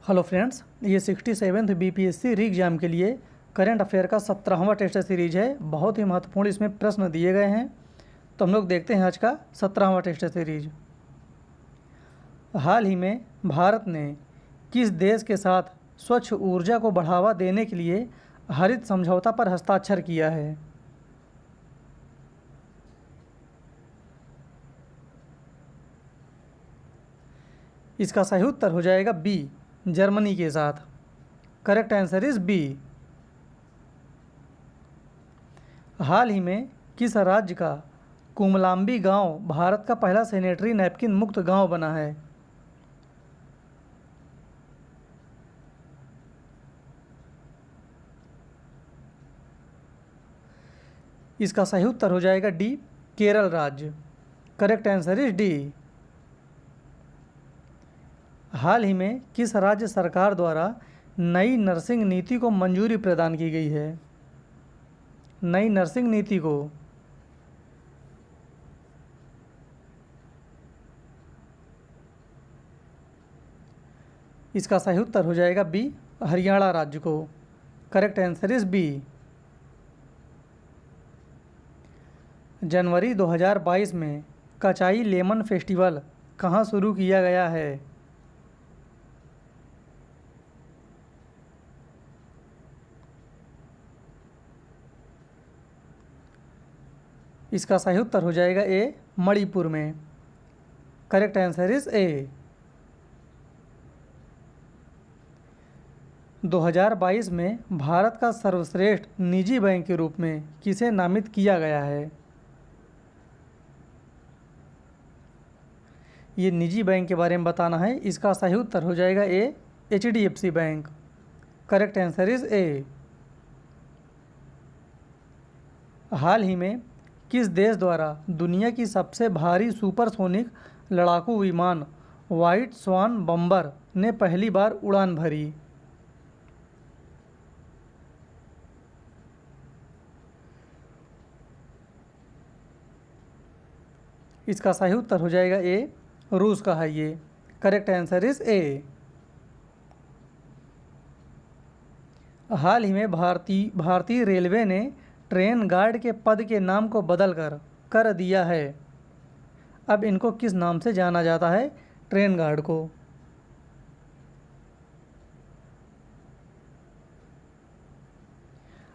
Hello friends, ये 67th BPSC री exam के लिए करंट अफेयर का 17वां टेस्ट सीरीज है। बहुत ही महत्वपूर्ण इसमें प्रश्न दिए गए हैं। तो हम लोग देखते हैं आज का 17वां टेस्ट सीरीज। हाल ही में भारत ने किस देश के साथ स्वच्छ ऊर्जा को बढ़ावा देने के लिए हरित समझौता पर हस्ताक्षर किया है? इसका सही उत्तर हो जाएगा बी, जर्मनी के साथ। Correct answer is B. हाल ही में किस राज्य का कुमलाम्बी गांव भारत का पहला सैनिटरी नैपकिन मुक्त गांव बना है? इसका सही उत्तर हो जाएगा डी, केरल राज्य। Correct answer is D. हाल ही में किस राज्य सरकार द्वारा नई नर्सिंग नीति को मंजूरी प्रदान की गई है? नई नर्सिंग नीति को। इसका सही उत्तर हो जाएगा बी, हरियाणा राज्य को। Correct answer is B. जनवरी 2022 में कचाई लेमन फेस्टिवल कहाँ शुरू किया गया है? इसका सही उत्तर हो जाएगा ए, मणिपुर में। करेक्ट आंसर इज ए। 2022 में भारत का सर्वश्रेष्ठ निजी बैंक के रूप में किसे नामित किया गया है? ये निजी बैंक के बारे में बताना है। इसका सही उत्तर हो जाएगा A, HDFC bank. Correct answer is A. हाल ही में किस देश द्वारा दुनिया की सबसे भारी सुपरसोनिक लड़ाकू विमान व्हाइट स्वान बम्बर ने पहली बार उड़ान भरी? इसका सही उत्तर हो जाएगा ए, रूस का है ये। Correct answer is A. हाल ही में भारतीय रेलवे ने ट्रेन गार्ड के पद के नाम को बदलकर कर दिया है। अब इनको किस नाम से जाना जाता है, ट्रेन गार्ड को?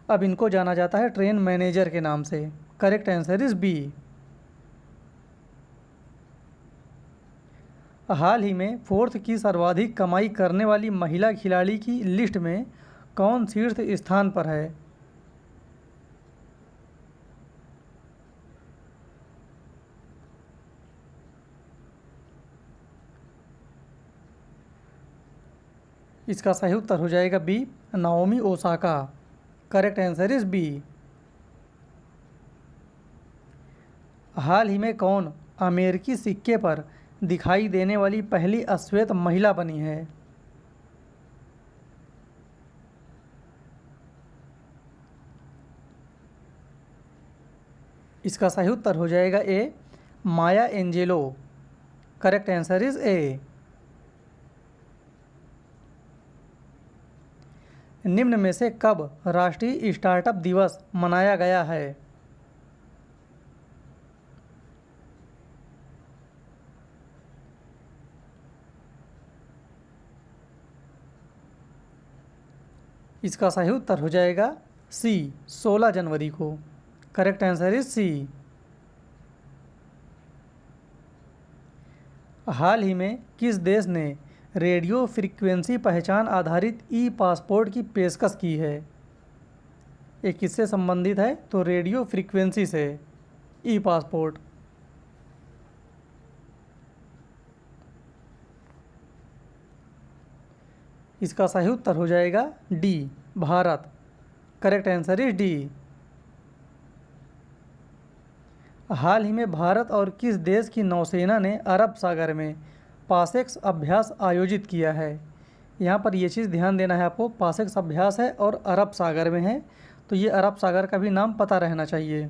अब इनको जाना जाता है ट्रेन मैनेजर के नाम से। Correct answer is B. हाल ही में फोर्थ की सर्वाधिक कमाई करने वाली महिला खिलाड़ी की लिस्ट में कौन शीर्ष स्थान पर है? इसका सही उत्तर हो जाएगा B, Naomi Osaka. Correct answer is B. हाल ही में कौन अमेरिकी सिक्के पर दिखाई देने वाली पहली अश्वेत महिला बनी है? इसका सही उत्तर हो जाएगा A, Maya Angelou. Correct answer is A. निम्न में से कब राष्ट्रीय स्टार्टअप दिवस मनाया गया है? इसका सही उत्तर हो जाएगा सी, 16 जनवरी को। Correct answer is C. हाल ही में किस देश ने रेडियो फ्रीक्वेंसी पहचान आधारित ई पासपोर्ट की पेशकश की है? ये किससे संबंधित है? तो रेडियो फ्रीक्वेंसी से ई पासपोर्ट। इसका सही उत्तर हो जाएगा D, Bharat. Correct answer is D. हाल ही में भारत और किस देश की नौसेना ने अरब सागर में पासेक्स अभ्यास आयोजित किया है? यहाँ पर ये चीज़ ध्यान देना है आपको, पासेक्स अभ्यास है और अरब सागर में है, तो ये अरब सागर का भी नाम पता रहना चाहिए।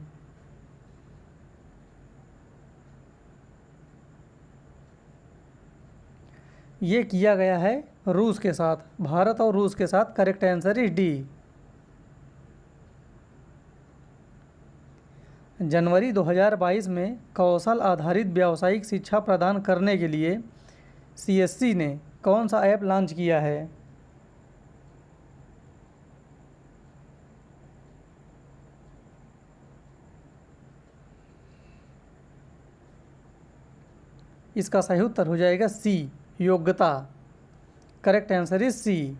ये किया गया है रूस के साथ, भारत और रूस के साथ। Correct answer is D. जनवरी 2022 में कौशल आधारित व्यावसायिक शिक्षा प्रदान करने के लिए सीएससी ने कौन सा ऐप लॉन्च किया है? इसका सही उत्तर हो जाएगा सी, योग्यता। Correct answer is C.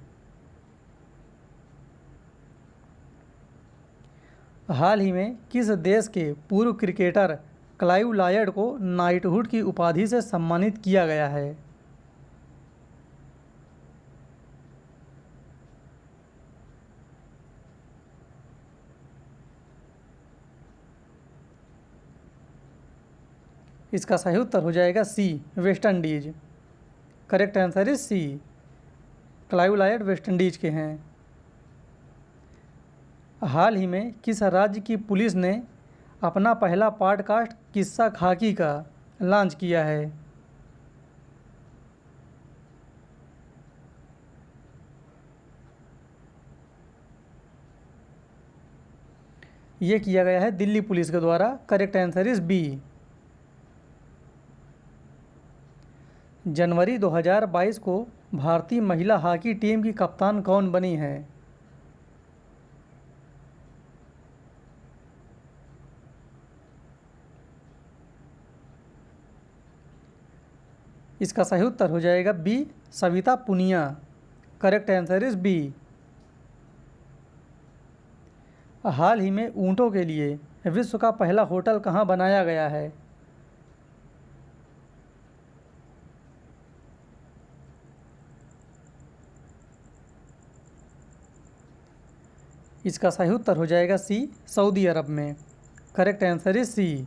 हाल ही में किस देश के पूर्व क्रिकेटर क्लाइव लॉयड को नाइटहुड की उपाधि से सम्मानित किया गया है? इसका सही उत्तर हो जाएगा C, West Indies. Correct answer is C. Clive Lloyd West Indies के हैं। हाल ही में किस राज्य की पुलिस ने अपना पहला पॉडकास्ट किस्सा खाकी का लॉन्च किया है? ये किया गया है दिल्ली पुलिस के द्वारा। Correct answer is B. जनवरी 2022 को भारतीय महिला हॉकी टीम की कप्तान कौन बनी है? इसका सही उत्तर हो जाएगा B, Savita Punia. Correct answer is B. हाल ही में ऊँटों के लिए विश्व का पहला होटल कहाँ बनाया गया है? इसका सही उत्तर हो जाएगा सी, सऊदी अरब में। Correct answer is C.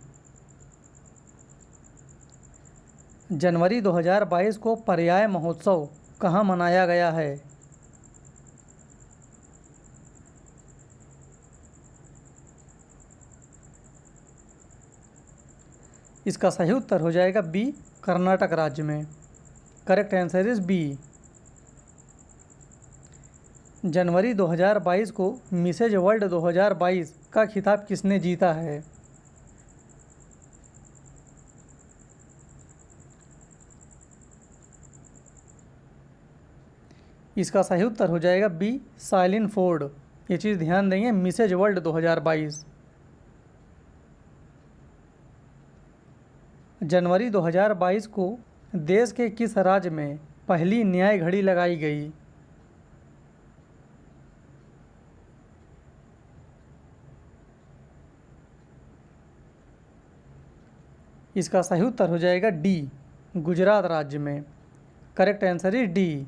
जनवरी 2022 को पर्याय महोत्सव कहाँ मनाया गया है? इसका सही उत्तर हो जाएगा बी, कर्नाटक राज्य में। Correct answer is B. जनवरी 2022 को मिसेज वर्ल्ड 2022 का खिताब किसने जीता है? इसका सही उत्तर हो जाएगा बी, साइलिन फोर्ड। ये चीज़ ध्यान देंगे, मिसेज वर्ल्ड 2022। जनवरी 2022 को देश के किस राज्य में पहली न्याय घड़ी लगाई गई? इसका सही उत्तर हो जाएगा डी, गुजरात राज्य में। Correct answer is D.